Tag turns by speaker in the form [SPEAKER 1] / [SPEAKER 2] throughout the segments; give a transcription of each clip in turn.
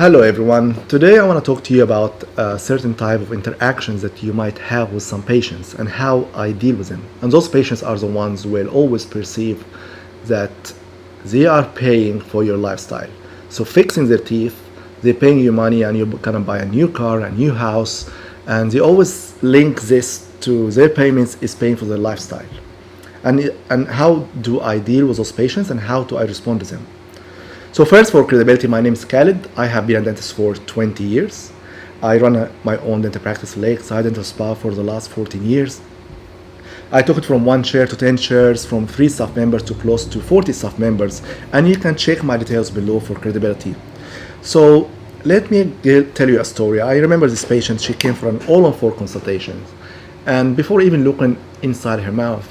[SPEAKER 1] Hello everyone. Today I want to talk to you about a certain type of interactions that you might have with some patients and how I deal with them. And those patients are the ones who will always perceive that they are paying for your lifestyle. So fixing their teeth, they're paying you money and you're gonna buy a new car, a new house, and they always link this to their payments is paying for their lifestyle. And how do I deal with those patients and how do I respond to them? So first, for credibility, my name is Khaled. I have been a dentist for 20 years. I run my own dental practice, Lakeside Dental Spa, for the last 14 years. I took it from 1 chair to 10 chairs, from 3 staff members to close to 40 staff members, and you can check my details below for credibility. So let me tell you a story. I remember this patient. She came for an all-on-4 consultation, and before even looking inside her mouth,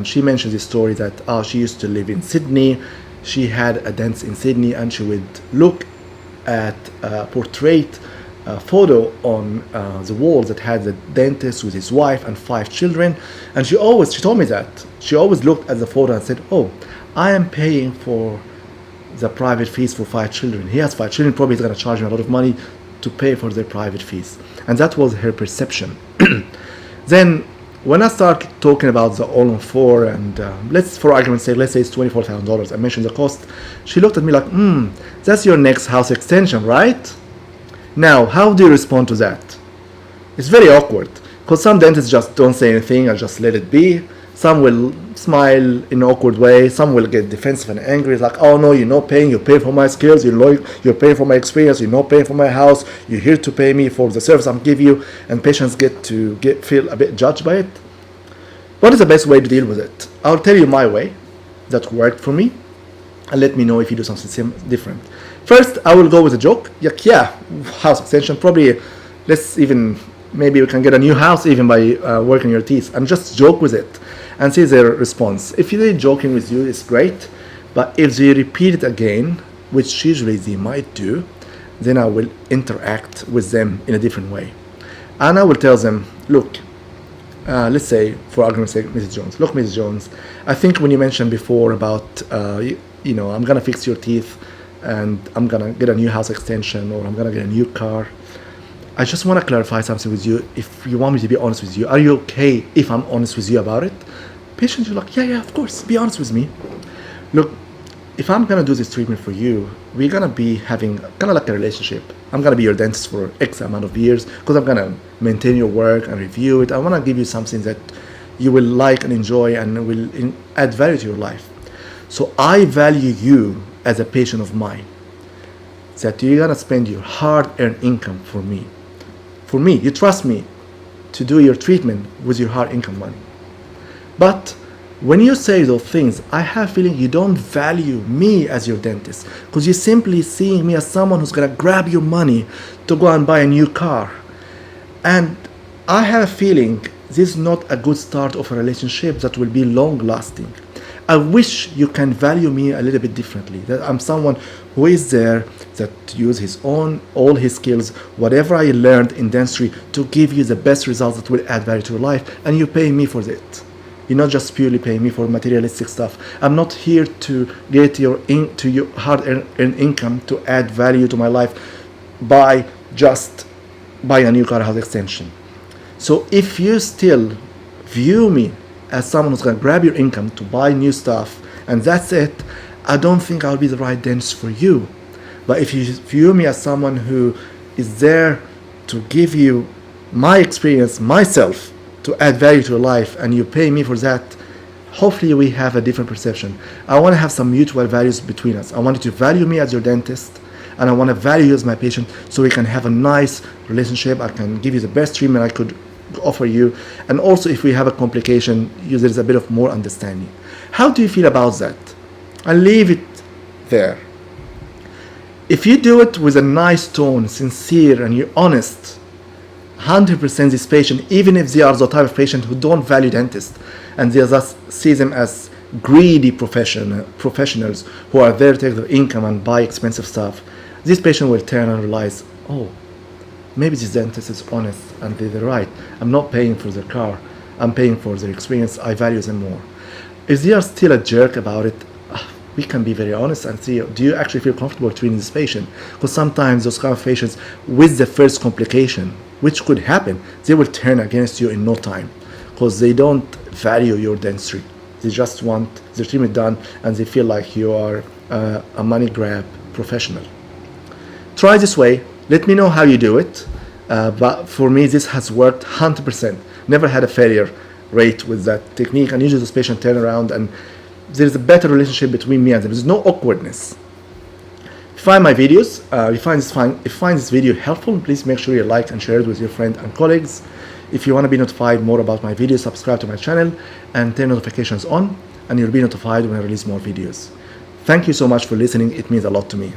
[SPEAKER 1] she mentioned this story that she used to live in Sydney. She had a dentist in Sydney, and she would look at a portrait photo on the wall that had the dentist with his wife and 5 children. And she told me that she always looked at the photo and said, "Oh, I am paying for the private fees for 5 children. He has 5 children. Probably he's going to charge me a lot of money to pay for their private fees." And that was her perception. Then when I start talking about the all-on-4 and let's, for argument's sake, let's say it's $24,000, I mentioned the cost, she looked at me like, that's your next house extension, right? Now, how do you respond to that? It's very awkward, because some dentists just don't say anything and just let it be. Some will smile in an awkward way. Some will get defensive and angry. It's like, "Oh no, you're not paying. You're paying for my skills. You're paying for my experience. You're not paying for my house. You're here to pay me for the service I'm giving you." And patients feel a bit judged by it. What is the best way to deal with it? I'll tell you my way that worked for me, and let me know if you do something different. First, I will go with a joke. Like, yeah, house extension. Probably, maybe we can get a new house even by working your teeth, and just joke with it and see their response. If they're joking with you, it's great. But if they repeat it again, which usually they might do, then I will interact with them in a different way. And I will tell them, "Look, let's say, for argument's sake, Mrs. Jones. Look, Mrs. Jones, I think when you mentioned before about, I'm going to fix your teeth and I'm going to get a new house extension or I'm going to get a new car. I just want to clarify something with you. If you want me to be honest with you, are you okay if I'm honest with you about it?" Patients are like, yeah, of course, be honest with me. "Look, if I'm going to do this treatment for you, we're going to be having kind of like a relationship. I'm going to be your dentist for X amount of years because I'm going to maintain your work and review it. I want to give you something that you will like and enjoy and will add value to your life. So I value you as a patient of mine, that you're going to spend your hard-earned income for me. For me, you trust me to do your treatment with your hard income money. But when you say those things, I have a feeling you don't value me as your dentist, because you're simply seeing me as someone who's going to grab your money to go and buy a new car. And I have a feeling this is not a good start of a relationship that will be long lasting. I wish you can value me a little bit differently, that I'm someone who is there that use all his skills, whatever I learned in dentistry, to give you the best results that will add value to your life, and you pay me for it. You're not just purely paying me for materialistic stuff. I'm not here to get your hard-earned income to add value to my life by just buying a new car house extension. So if you still view me as someone who's going to grab your income to buy new stuff, and that's it, I don't think I'll be the right dentist for you. But if you view me as someone who is there to give you my experience, myself, to add value to your life, and you pay me for that, hopefully we have a different perception. I want to have some mutual values between us. I want you to value me as your dentist, and I want to value you as my patient, so we can have a nice relationship. I can give you the best treatment I could offer you, and also if we have a complication, there's a bit of more understanding. How do you feel about that? I'll leave it there. If you do it with a nice tone, sincere, and you're honest, 100% this patient, even if they are the type of patient who don't value dentists and they just see them as greedy professionals who are there to take their income and buy expensive stuff, this patient will turn and realize, "Oh, maybe this dentist is honest and they're right. I'm not paying for their car. I'm paying for their experience. I value them more." If they are still a jerk about it, we can be very honest and see, do you actually feel comfortable treating this patient? Because sometimes those kind of patients with the first complication, which could happen, they will turn against you in no time because they don't value your dentistry. They just want their treatment done and they feel like you are a money grab professional. Try this way. Let me know how you do it. But for me, this has worked 100%. Never had a failure rate with that technique. And usually this patient turn around and there's a better relationship between me and them. There's no awkwardness. If you find my videos, if you find this video helpful, please make sure you like and share it with your friends and colleagues. If you want to be notified more about my videos, subscribe to my channel and turn notifications on, and you'll be notified when I release more videos. Thank you so much for listening. It means a lot to me.